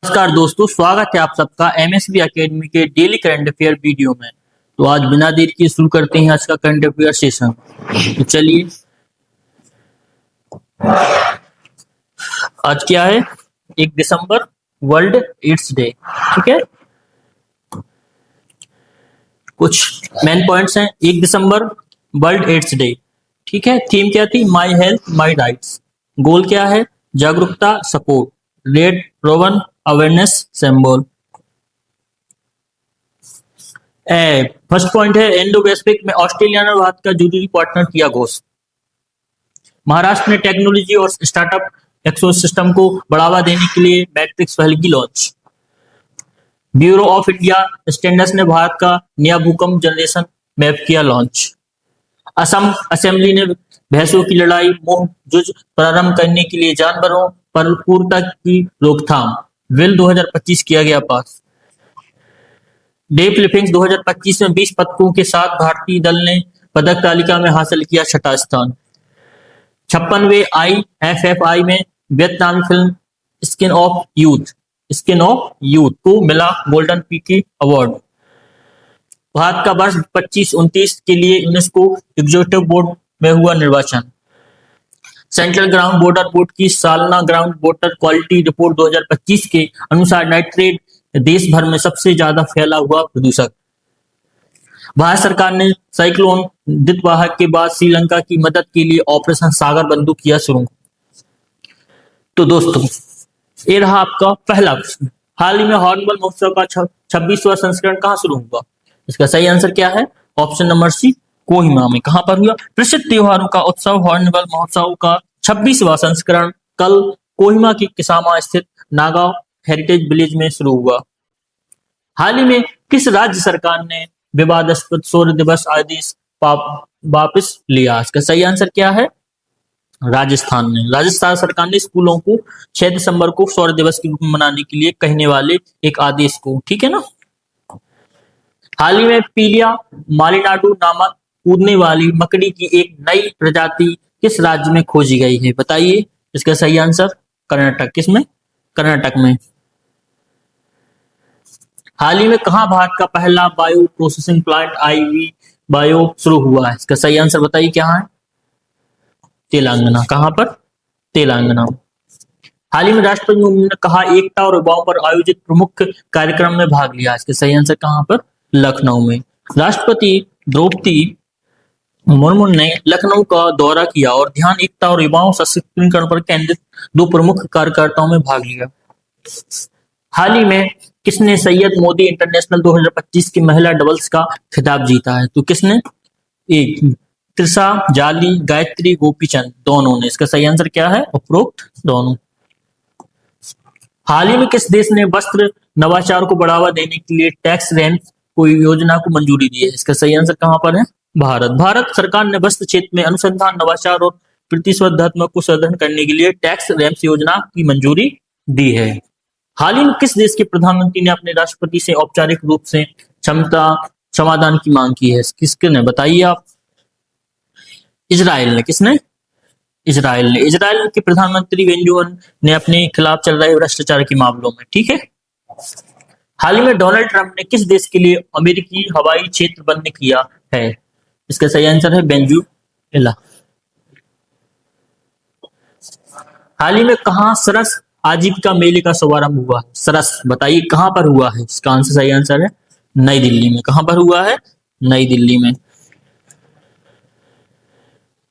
नमस्कार दोस्तों, स्वागत है आप सबका एमएसबी एकेडमी के डेली करंट अफेयर वीडियो में। तो आज बिना देर के शुरू करते हैं आज का करंट अफेयर सेशन। तो चलिए, आज क्या है? 1 दिसंबर, वर्ल्ड एड्स डे। ठीक है, कुछ मेन पॉइंट्स हैं। 1 दिसंबर वर्ल्ड एड्स डे। ठीक है, थीम क्या थी? My health my rights. गोल क्या है? जागरूकता, support, red Rowan awareness symbol. First point है, इंडो पैसिफिक में ऑस्ट्रेलिया ने भारत का जरूरी पार्टनर किया घोषित। महाराष्ट्र ने टेक्नोलॉजी और स्टार्टअप इकोसिस्टम को बढ़ावा देने के लिए मैट्रिक्स पहल की launch. Bureau of India standards ने भारत का नया भूकंप जनरेशन मैप किया लॉन्च। असम असेंबली ने भैंसों की लड़ाई मुंह जुज प्रारंभ करने के लिए जानवरों पर क्रूरता की रोकथाम बिल 2025 किया गया पास। डेप लिफ्टिंग 2025 में 20 पदकों के साथ भारतीय दल ने पदक तालिका में हासिल किया 6ठा स्थान। 56वें IFFI में वियतनामी फिल्म स्किन ऑफ यूथ को मिला गोल्डन पीके अवार्ड। भारत का वर्ष 25-29 के लिए यूनेस्को एग्जीक्यूटिव बोर्ड में हुआ निर्वाचन। सेंट्रल ग्राउंड वाटर बोर्ड की सालाना ग्राउंड वाटर क्वालिटी रिपोर्ट 2025 के अनुसार नाइट्रेट देश भर में सबसे ज्यादा फैला हुआ प्रदूषक। भारत सरकार ने साइक्लोन दितवाहक के बाद श्रीलंका की मदद के लिए ऑपरेशन सागर बंधु किया शुरू। तो दोस्तों, ये रहा आपका पहला प्रश्न। हाल ही में हॉर्नबिल महोत्सव का 26वां संस्करण कहाँ शुरू हुआ? इसका सही आंसर क्या है? ऑप्शन नंबर सी, कोहिमा में। कहां पर हुआ? प्रसिद्ध त्योहारों का उत्सव हॉर्नबिल महोत्सव का 26वां संस्करण कल कोहिमा की किसामा स्थित नागा हेरिटेज विलेज में शुरू हुआ। हाल ही में किस राज्य सरकार ने विवादास्पद सूर्य दिवस आदेश वापस लिया? इसका सही आंसर क्या है? राजस्थान ने। राजस्थान सरकार ने स्कूलों को 6 दिसंबर को सूर्य दिवस के रूप में मनाने के लिए कहने वाले एक आदेश को, ठीक है ना। हाल ही में पीलिया मालिनाडू नामक कूदने वाली मकड़ी की एक नई प्रजाति किस राज्य में खोजी गई है? बताइए। इसका सही आंसर कर्नाटक। किसमें? कर्नाटक में। हाल ही में कहां भारत का पहला bio processing plant IV bio शुरू हुआ है? इसका सही आंसर बताइए क्या है? तेलंगाना। कहां पर? तेलंगाना। हाल ही में राष्ट्रपति मुर्मू ने कहा एकता और युवाओं पर आयोजित प्रमुख कार्यक्रम में भाग लिया। इसका सही आंसर कहां पर? लखनऊ में। राष्ट्रपति द्रौपदी मुर्मू ने लखनऊ का दौरा किया और ध्यान एकता और युवाओं सशक्तिकरण पर केंद्रित 2 प्रमुख कार्यक्रमों में भाग लिया। हाल ही में किसने सैयद मोदी इंटरनेशनल 2025 की महिला डबल्स का खिताब जीता है? तो किसने? त्रिशा जाली, गायत्री गोपीचंद, दोनों ने। इसका सही आंसर क्या है? उपरोक्त दोनों। हाल ही में किस देश ने वस्त्र नवाचार को बढ़ावा देने के लिए टैक्स रैंप को योजना को मंजूरी दी है? इसका सही आंसर कहां पर है? भारत। भारत सरकार ने वस्त्र क्षेत्र में अनुसंधान, नवाचार और प्रतिस्पर्धात्मक को सुदृढ़ करने के लिए टैक्स रैंप योजना की मंजूरी दी है। हाल ही में किस देश के प्रधानमंत्री ने अपने राष्ट्रपति से औपचारिक रूप से क्षमता समाधान की मांग की है? किसके ने? बताइए आप। इजराइल ने। किसने? इजराइल ने। इजराइल के प्रधानमंत्री बेंजोवन ने अपने खिलाफ चल रहे भ्रष्टाचार के मामलों में, ठीक है। हाल ही में डोनाल्ड ट्रंप ने किस देश के लिए अमेरिकी हवाई क्षेत्र बंद किया है? इसका सही आंसर है वेनेजुएला। हाल ही में कहां सरस आजीविका मेले का शुभारंभ हुआ? सरस, बताइए कहां पर हुआ है? इसका आंसर सही आंसर है नई दिल्ली में। कहां पर हुआ है? नई दिल्ली में।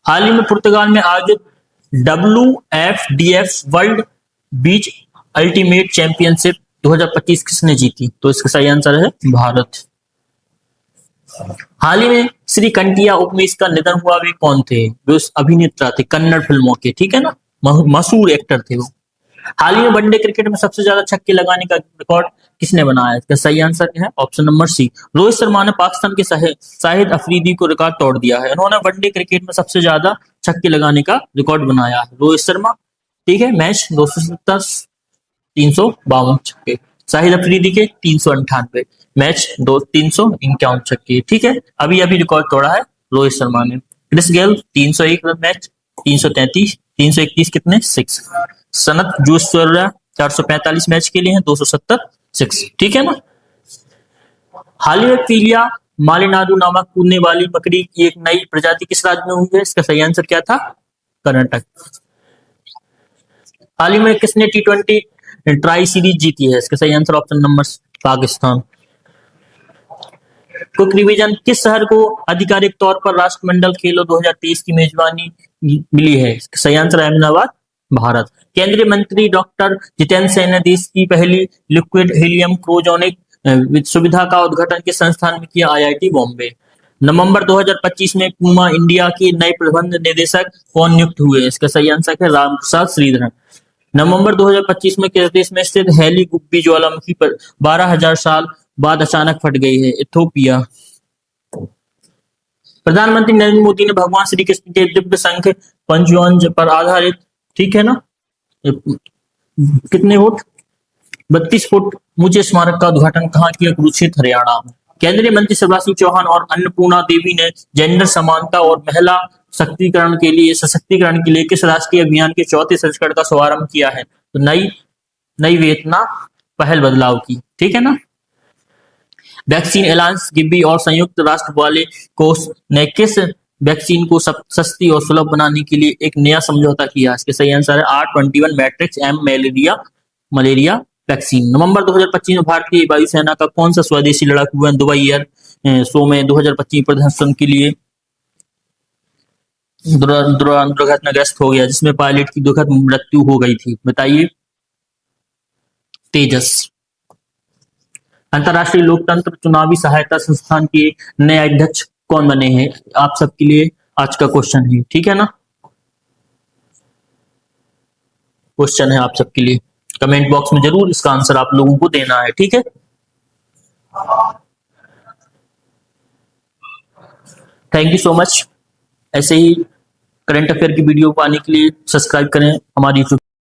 हाल ही में पुर्तगाल में आयोजित WFDF वर्ल्ड बीच अल्टीमेट चैंपियनशिप 2025 किसने जीती? तो इसका सही आंसर है भारत। हाल ही में श्री कंटिया उपमेश का निधन हुआ। वे कौन थे? वे अभिनेता थे कन्नड़ फिल्मों के, ठीक है ना, मशहूर एक्टर थे वो। हाल ही में वनडे क्रिकेट में सबसे ज्यादा छक्के लगाने का रिकॉर्ड किसने बनाया? इसका सही आंसर है option number C, Rohit Sharma ने पाकिस्तान के शाहिद अफरीदी को रिकॉर्ड तोड़ दिया है। उन्होंने वनडे क्रिकेट में सबसे ज्यादा छक्के लगाने का रिकॉर्ड बनाया है, रोहित शर्मा, ठीक है। मैच 270, 352 छक्के। शाहिद अफरीदी के 398, मैच 351 छक्के, ठीक है। अभी अभी रिकॉर्ड तोड़ा है रोहित शर्मा ने। क्रिस गेल 301 मैच, 333, 331 कितने? 6। सनत जूसवर्रा 445 मैच खेले हैं, 270 6, ठीक है ना। हालिया मालिनाडु नामक कूदने वाली बकरी की एक नई प्रजाति किस राज्य में हुई है? इसका सही आंसर क्या था? कर्नाटक। हाल ही में किसने T20 ट्राई सीरीज जीती है? इसका सही answer option number Pakistan. Quick revision, किस शहर को आधिकारिक तौर पर राष्ट्रमंडल खेलों 2023 की मेजबानी मिली है? इसका सही आंसर अहमदाबाद, भारत। केंद्रीय मंत्री डॉक्टर जितेंद्र सिंह ने देश की पहली लिक्विड हीलियम क्रायोजेनिक सुविधा का उद्घाटन किस संस्थान में किया? IIT बॉम्बे। नवंबर 2025 में पूमा इंडिया के नए प्रबंध निदेशक कौन नियुक्त हुए? इसका सही आंसर है रामप्रसाद श्रीधरन। नवंबर 2025 में किस देश में स्थित हेली गुब्बी ज्वालामुखी पर 12,000 साल बाद अचानक फट गई है? इथोपिया। प्रधानमंत्री नरेंद्र मोदी ने भगवान श्री कृष्ण के दिव्य शंख पंचवंज पर आधारित, ठीक है ना, कितने फुट 32 फुट ऊंचे स्मारक का उद्घाटन कहाँ किया? कुरुक्षेत्र, हरियाणा। केंद्रीय मंत्री शिवराज सिंह चौहान और अन्नपूर्णा देवी ने जेंडर समानता और महिला सशक्तिकरण के लिए किस राष्ट्रीय अभियान के 4थे संस्करण का शुभारंभ किया है? तो नई वेतना पहल बदलाव की, ठीक है ना। वैक्सीन एलायंस गिब्बी और संयुक्त राष्ट्र वाले कोष ने किस वैक्सीन को सस्ती और सुलभ बनाने के लिए एक नया समझौता किया? इसके सही आंसर है R21 matrix M malaria vaccine. नवंबर 2025 में भारतीय वायुसेना का कौन सा स्वदेशी लड़ाकू विमान दुबई एयर शो में 2025 प्रदर्शन के लिए दुर्घटनाग्रस्त हो गया, जिसमें पायलट की दुखद मृत्यु हो गई थी? बताइए। तेजस। अंतर्राष्ट्रीय लोकतंत्र चुनावी सहायता संस्थान के नए अध्यक्ष कौन बने हैं? आप सबके लिए आज का क्वेश्चन है, ठीक है ना। क्वेश्चन है आप सबके लिए, कमेंट बॉक्स में जरूर इसका आंसर आप लोगों को देना है, ठीक है। Thank you so much. ऐसे ही करंट अफेयर की वीडियो पाने के लिए सब्सक्राइब करें हमारी YouTube